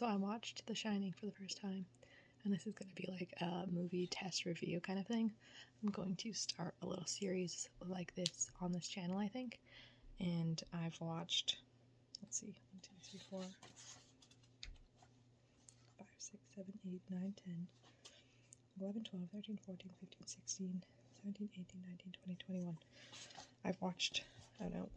So I watched The Shining for the first time, and this is going to be like a movie test review kind of thing. I'm going to start a little series like this on this channel, I think. And I've watched, let's see, 1, 2, 3, 4, 5, 6, 7, 8, 9, 10, 11, 12, 13, 14, 15, 16, 17, 18, 19, 20, 21. I've watched, I don't know,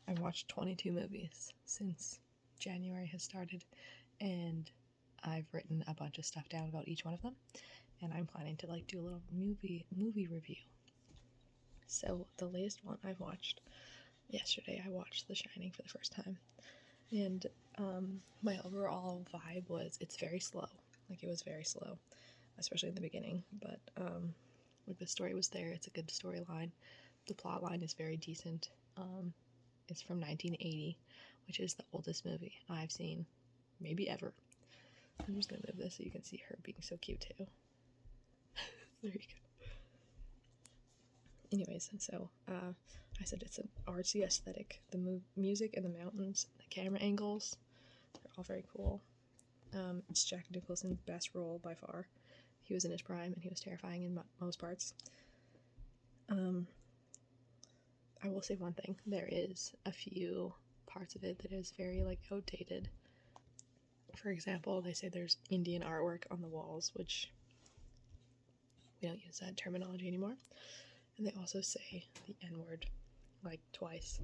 I've watched 22 movies since January has started, and I've written a bunch of stuff down about each one of them, and I'm planning to like do a little movie review. So the latest one I've watched yesterday, I watched The Shining for the first time, and my overall vibe was it's very slow. Like, it was very slow, especially in the beginning, but like, the story was there. It's a good storyline. The plot line is very decent. It's from 1980, which is the oldest movie I've seen, maybe ever. I'm just gonna move this so you can see her being so cute too. There you go. Anyways, so I said it's an artsy aesthetic. The music and the mountains, the camera angles, they're all very cool. It's Jack Nicholson's best role by far. He was in his prime and he was terrifying in most parts. I will say one thing. There is a few parts of it that is very like outdated. For example, they say there's Indian artwork on the walls, which we don't use that terminology anymore. And they also say the N-word like twice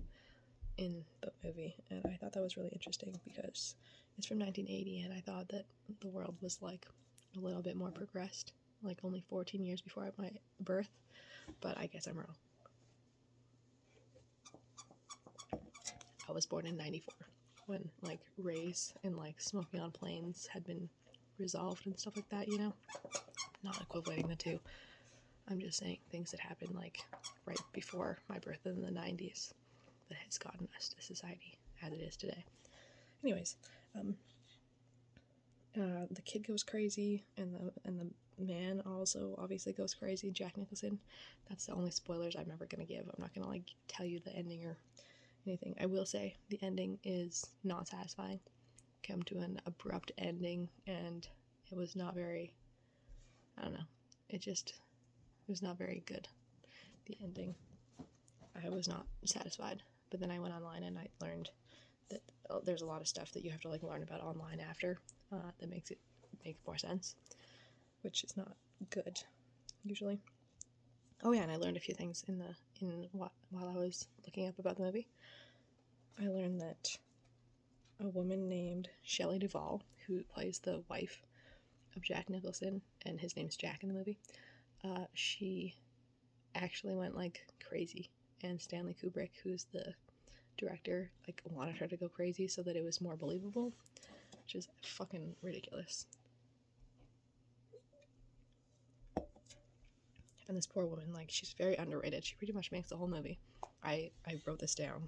in the movie, and I thought that was really interesting because it's from 1980, and I thought that the world was like a little bit more progressed, like only 14 years before my birth, but I guess I'm wrong. I was born in 94, when like race and like smoking on planes had been resolved and stuff like that, you know? Not equating the two. I'm just saying things that happened like right before my birth in the 90s that has gotten us to society as it is today. Anyways, the kid goes crazy, and the man also obviously goes crazy. Jack Nicholson. That's the only spoilers I'm ever gonna give. I'm not gonna like tell you the ending or anything. I will say the ending is not satisfying. Come to an abrupt ending, and it was not very, I don't know, it was not very good. The ending, I was not satisfied. But then I went online and I learned that there's a lot of stuff that you have to like learn about online after that makes it make more sense, which is not good usually. Oh yeah, and I learned a few things while I was looking up about the movie. I learned that a woman named Shelley Duvall, who plays the wife of Jack Nicholson, and his name's Jack in the movie, she actually went like crazy, and Stanley Kubrick, who's the director, like wanted her to go crazy so that it was more believable, which is fucking ridiculous. And this poor woman, like, she's very underrated. She pretty much makes the whole movie. I wrote this down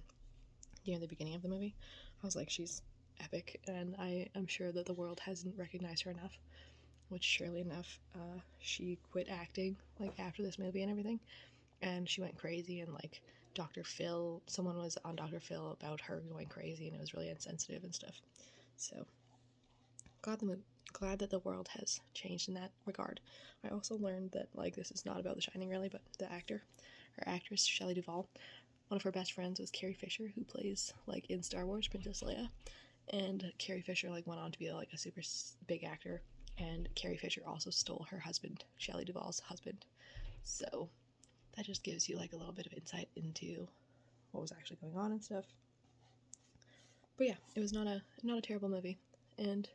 near the beginning of the movie. I was like, she's epic, and I am sure that the world hasn't recognized her enough, which surely enough, she quit acting like after this movie and everything, and she went crazy, and like Dr. Phil, someone was on Dr. Phil about her going crazy, and it was really insensitive and stuff. So glad that the world has changed in that regard. I also learned that like this is not about The Shining really, but the actress Shelley Duvall, one of her best friends was Carrie Fisher, who plays like in Star Wars Princess Leia, and Carrie Fisher like went on to be like a super big actor, and Carrie Fisher also stole her husband, Shelley Duvall's husband. So that just gives you like a little bit of insight into what was actually going on and stuff. But yeah, it was not a terrible movie, and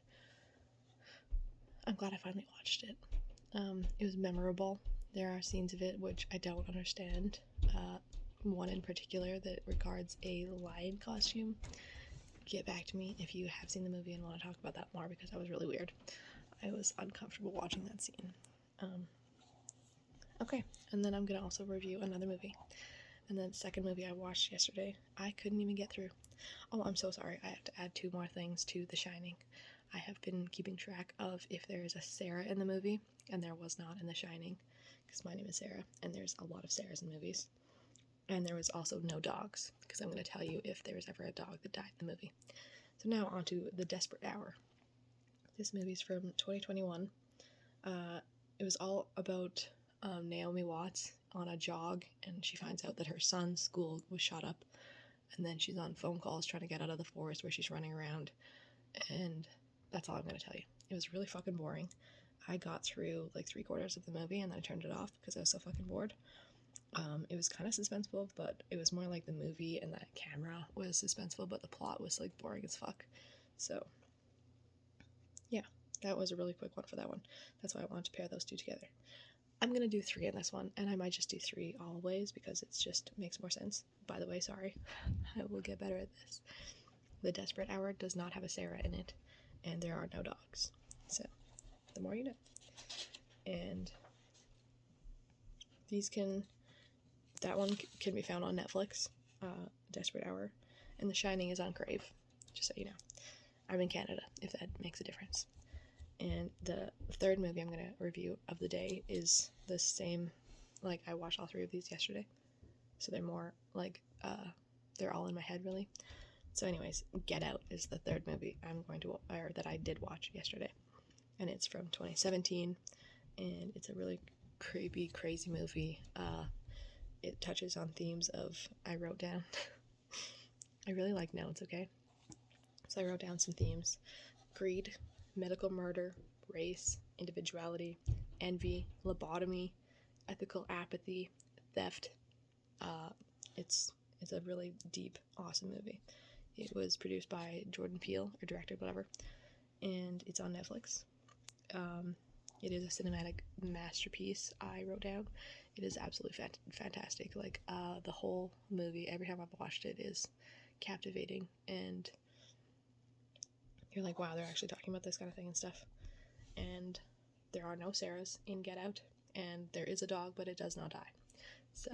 I'm glad I finally watched it. It was memorable. There are scenes of it which I don't understand. One in particular that regards a lion costume. Get back to me if you have seen the movie and want to talk about that more, because that was really weird. I was uncomfortable watching that scene. Okay, and then I'm gonna also review another movie. And then the second movie I watched yesterday, I couldn't even get through. Oh, I'm so sorry. I have to add 2 more things to The Shining. I have been keeping track of if there is a Sarah in the movie, and there was not in The Shining, because my name is Sarah, and there's a lot of Sarahs in movies. And there was also no dogs, because I'm going to tell you if there was ever a dog that died in the movie. So now on to The Desperate Hour. This movie's from 2021. It was all about Naomi Watts on a jog, and she finds out that her son's school was shot up, and then she's on phone calls trying to get out of the forest where she's running around, and that's all I'm going to tell you. It was really fucking boring. I got through like 3/4 of the movie and then I turned it off because I was so fucking bored. It was kind of suspenseful, but it was more like the movie and the camera was suspenseful, but the plot was like boring as fuck. So, yeah, that was a really quick one for that one. That's why I wanted to pair those two together. I'm gonna do 3 in this one, and I might just do 3 always because it just makes more sense. By the way, sorry. I will get better at this. The Desperate Hour does not have a Sarah in it, and there are no dogs. So, the more you know. And that one can be found on Netflix, Desperate Hour, and The Shining is on Crave, just so you know. I'm in Canada, if that makes a difference. And the third movie I'm going to review of the day is the same, like, I watched all 3 of these yesterday, so they're more, like, they're all in my head, really. So anyways, Get Out is the third movie that I did watch yesterday, and it's from 2017, and it's a really creepy, crazy movie. It touches on themes of, I wrote down, I really like notes, okay? So I wrote down some themes: greed, medical murder, race, individuality, envy, lobotomy, ethical apathy, theft. It's a really deep, awesome movie. It was produced by Jordan Peele, or directed, whatever, and it's on Netflix. It is a cinematic masterpiece, I wrote down. It is absolutely fantastic. Like, the whole movie, every time I've watched it, is captivating, and you're like, wow, they're actually talking about this kind of thing and stuff. And there are no Sarahs in Get Out, and there is a dog, but it does not die. So,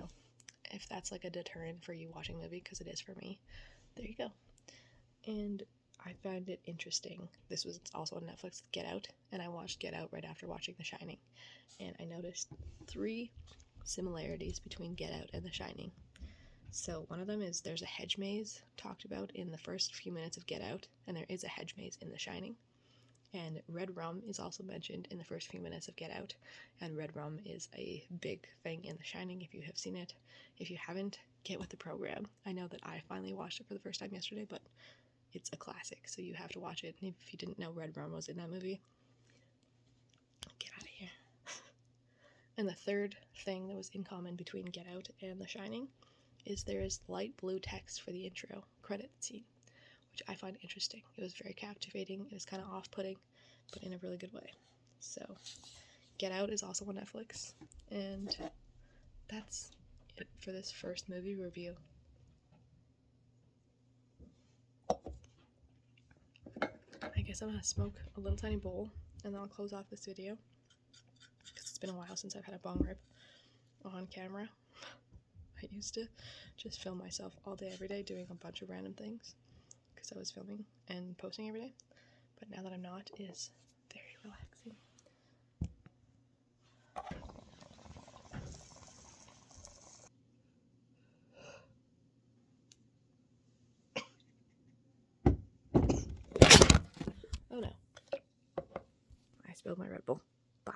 if that's like a deterrent for you watching a movie, because it is for me, there you go. And I find it interesting. This was also on Netflix, Get Out, and I watched Get Out right after watching The Shining. And I noticed 3 similarities between Get Out and The Shining. So one of them is there's a hedge maze talked about in the first few minutes of Get Out, and there is a hedge maze in The Shining. And red rum is also mentioned in the first few minutes of Get Out, and red rum is a big thing in The Shining if you have seen it. If you haven't, get with the program. I know that I finally watched it for the first time yesterday, but it's a classic, so you have to watch it. And if you didn't know red rum was in that movie, get out of here. And the third thing that was in common between Get Out and The Shining is there is light blue text for the intro credit scene, which I find interesting. It was very captivating. It was kind of off-putting, but in a really good way. So, Get Out is also on Netflix, and that's it for this first movie review. I guess I'm gonna smoke a little tiny bowl, and then I'll close off this video, because it's been a while since I've had a bong rip on camera. I used to just film myself all day, every day, doing a bunch of random things, because I was filming and posting every day, but now that I'm not, it is very relaxing. Oh no, I spilled my Red Bull. Bye.